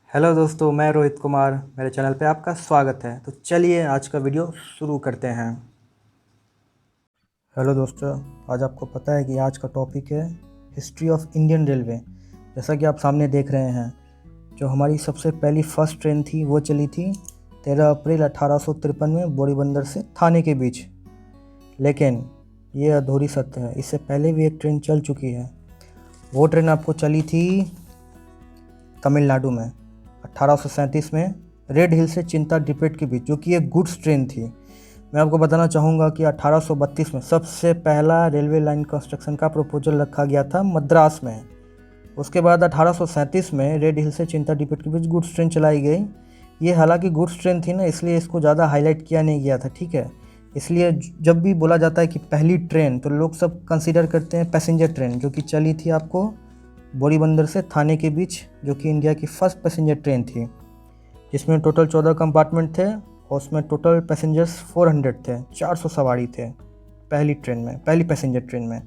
Hello दोस्तों, मैं रोहित कुमार। मेरे चैनल पे आपका स्वागत है। तो चलिए आज का वीडियो शुरू करते हैं। हेलो दोस्तों, आज आपको पता है कि आज का टॉपिक है हिस्ट्री ऑफ इंडियन रेलवे। जैसा कि आप सामने देख रहे हैं, जो हमारी सबसे पहली फर्स्ट ट्रेन थी वो चली थी 13 अप्रैल 1853 में बोरीबंदर से थाने के बीच। लेकिन ये अधूरी सत्य है, इससे पहले भी एक ट्रेन चल चुकी है। वो ट्रेन आपको चली थी तमिलनाडु में 1837 में रेड हिल से चिंता डिपेट के बीच, जो कि एक गुड्स ट्रेन थी। मैं आपको बताना चाहूँगा कि 1832 में सबसे पहला रेलवे लाइन कंस्ट्रक्शन का प्रपोजल रखा गया था मद्रास में। उसके बाद 1837 में रेड हिल से चिंता डिपेट के बीच गुड्स ट्रेन चलाई गई। ये हालांकि गुड्स ट्रेन थी ना, इसलिए इसको ज़्यादा हाईलाइट किया नहीं गया था, ठीक है। इसलिए जब भी बोला जाता है कि पहली ट्रेन, तो लोग सब कंसीडर करते हैं पैसेंजर ट्रेन, जो कि चली थी आपको बोरीबंदर से थाने के बीच, जो कि इंडिया की फर्स्ट पैसेंजर ट्रेन थी, जिसमें टोटल 14 कंपार्टमेंट थे और उसमें टोटल पैसेंजर्स 400 थे, 400 सवारी थे पहली ट्रेन में, पहली पैसेंजर ट्रेन में।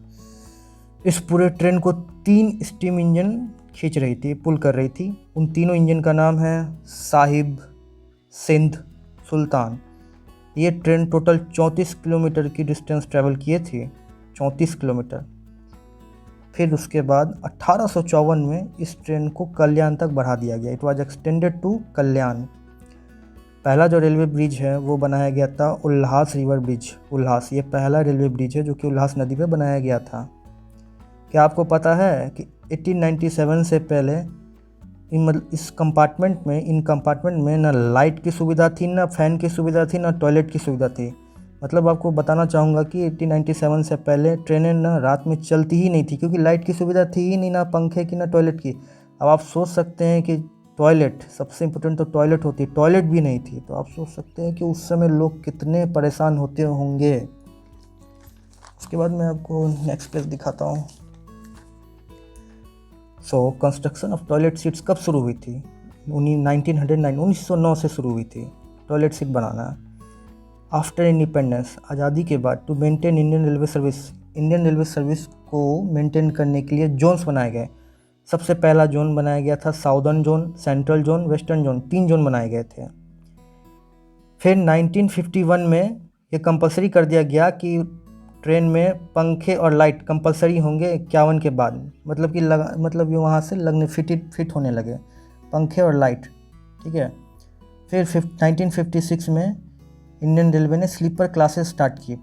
इस पूरे ट्रेन को 3 स्टीम इंजन खींच रही थी, पुल कर रही थी। उन तीनों इंजन का नाम है साहिब, सिंध, सुल्तान। ये ट्रेन टोटल 34 किलोमीटर की डिस्टेंस ट्रैवल किए थी, 34 किलोमीटर। फिर उसके बाद 1854 में इस ट्रेन को कल्याण तक बढ़ा दिया गया। इट वाज एक्सटेंडेड टू कल्याण। पहला जो रेलवे ब्रिज है वो बनाया गया था उल्हास रिवर ब्रिज। उल्हास, ये पहला रेलवे ब्रिज है जो कि उल्हास नदी पे बनाया गया था। क्या आपको पता है कि 1897 से पहले इस कंपार्टमेंट में ना लाइट की सुविधा थी, ना फैन की सुविधा थी, ना टॉयलेट की सुविधा थी। मतलब आपको बताना चाहूँगा कि 1897 से पहले ट्रेनें ना रात में चलती ही नहीं थी, क्योंकि लाइट की सुविधा थी ही नहीं, ना पंखे की ना टॉयलेट की। अब आप सोच सकते हैं कि टॉयलेट, सबसे इम्पोर्टेंट तो टॉयलेट होती है, टॉयलेट भी नहीं थी। तो आप सोच सकते हैं कि उस समय लोग कितने परेशान होते होंगे। उसके बाद मैं आपको नेक्स्ट पेज दिखाता हूँ। कंस्ट्रक्शन ऑफ टॉयलेट सीट्स कब शुरू हुई थी? 1909 से शुरू हुई थी टॉयलेट सीट बनाना। आफ्टर इंडिपेंडेंस, आज़ादी के बाद, to maintain Indian railway service को मेंटेन करने के लिए जोन्स बनाए गए। सबसे पहला जोन बनाया गया था southern zone, central zone, western zone, 3 zone बनाए गए थे। फिर 1951 में ये कंपलसरी कर दिया गया कि ट्रेन में पंखे और लाइट कंपलसरी होंगे 51 के बाद। मतलब ये वहाँ से लगने फिट होने लगे पंखे और लाइट, ठीक है। फिर 1956 में इंडियन रेलवे ने स्लीपर क्लासेस स्टार्ट की।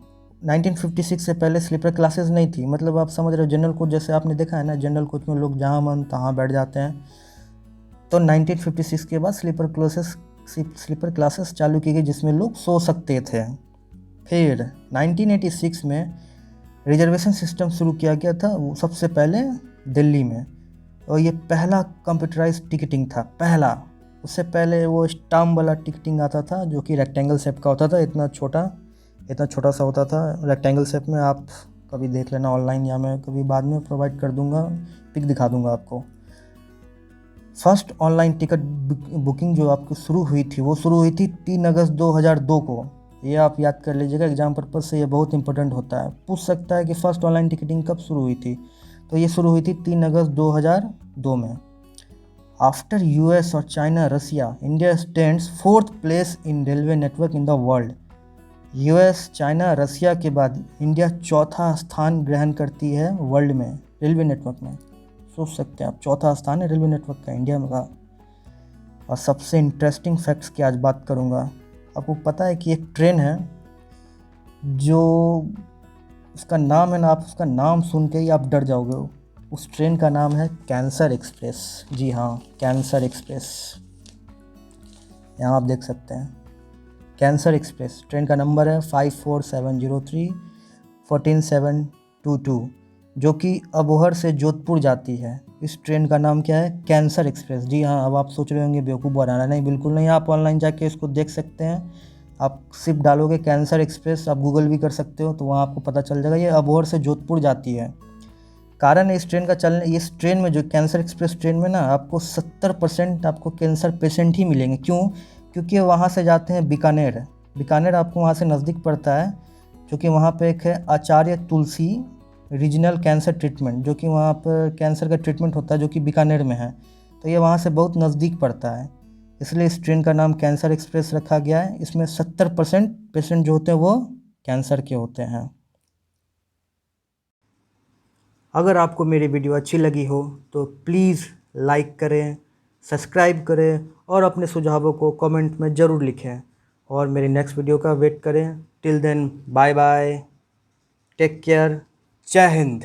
1956 से पहले स्लीपर क्लासेस नहीं थी। मतलब आप समझ रहे हो, जनरल कोच जैसे आपने देखा है ना, जनरल कोच में लोग जहाँ मन तहाँ बैठ जाते हैं। तो 1956 के बाद स्लीपर क्लासेस चालू की गई, जिसमें लोग सो सकते थे। फिर 1986 में रिजर्वेशन सिस्टम शुरू किया गया था, वो सबसे पहले दिल्ली में। और ये पहला कंप्यूटराइज टिकटिंग था, पहला। उससे पहले वो स्टाम्प वाला टिकटिंग आता था, जो कि रेक्टेंगल शेप का होता था, इतना छोटा सा होता था रेक्टेंगल शेप में। आप कभी देख लेना ऑनलाइन, या मैं कभी बाद में प्रोवाइड कर दूंगा, पिक दिखा दूंगा आपको। फर्स्ट ऑनलाइन टिकट बुकिंग जो आपको शुरू हुई थी, वो शुरू हुई थी 3 अगस्त 2002 को। ये आप याद कर लीजिएगा, एग्जाम पर्पज से ये बहुत इंपॉर्टेंट होता है। पूछ सकता है कि फर्स्ट ऑनलाइन टिकटिंग कब शुरू हुई थी, तो ये शुरू हुई थी 3 अगस्त 2002 में। आफ्टर यूएस और China, Russia, India stands 4th place in railway network in the world. US, China, Russia के बाद इंडिया 4था स्थान ग्रहण करती है वर्ल्ड में रेलवे नेटवर्क में। सोच सकते हैं आप, 4था स्थान है रेलवे नेटवर्क का इंडिया में का। और सबसे इंटरेस्टिंग फैक्ट्स की आज बात करूँगा। आपको पता है कि एक ट्रेन है जो, उसका नाम है ना, आप उसका नाम सुन के ही आप डर जाओगे। उस ट्रेन का नाम है कैंसर एक्सप्रेस। जी हाँ, कैंसर एक्सप्रेस। यहाँ आप देख सकते हैं कैंसर एक्सप्रेस। ट्रेन का नंबर है 54703-14722, जो कि अबोहर से जोधपुर जाती है। इस ट्रेन का नाम क्या है? Cancer express. जी हाँ, अब आप सोच रहे होंगे बेवकूफ़ बनाना, नहीं, बिल्कुल नहीं। आप ऑनलाइन जाके इसको देख सकते हैं। आप सिर्फ डालोगे कैंसर एक्सप्रेस, आप गूगल भी कर सकते हो, तो वहाँ आपको पता चल जाएगा। ये अबोहर से जोधपुर जाती है। कारण है इस ट्रेन का चलने, इस ट्रेन में, जो कैंसर एक्सप्रेस ट्रेन में ना, आपको 70% आपको कैंसर पेशेंट ही मिलेंगे। क्यों? क्योंकि वहाँ से जाते हैं बीकानेर। बीकानेर आपको वहाँ से नज़दीक पड़ता है, क्योंकि वहाँ पे एक है आचार्य तुलसी रीजनल कैंसर ट्रीटमेंट, जो कि वहाँ पर कैंसर का ट्रीटमेंट होता है, जो कि बीकानेर में है। तो ये वहाँ से बहुत नज़दीक पड़ता है, इसलिए इस ट्रेन का नाम कैंसर एक्सप्रेस रखा गया है। इसमें 70% पेशेंट जो होते हैं वो कैंसर के होते हैं। अगर आपको मेरी वीडियो अच्छी लगी हो तो प्लीज़ लाइक करें, सब्सक्राइब करें और अपने सुझावों को कमेंट में ज़रूर लिखें और मेरी नेक्स्ट वीडियो का वेट करें। Till then bye bye, take care, जय हिंद।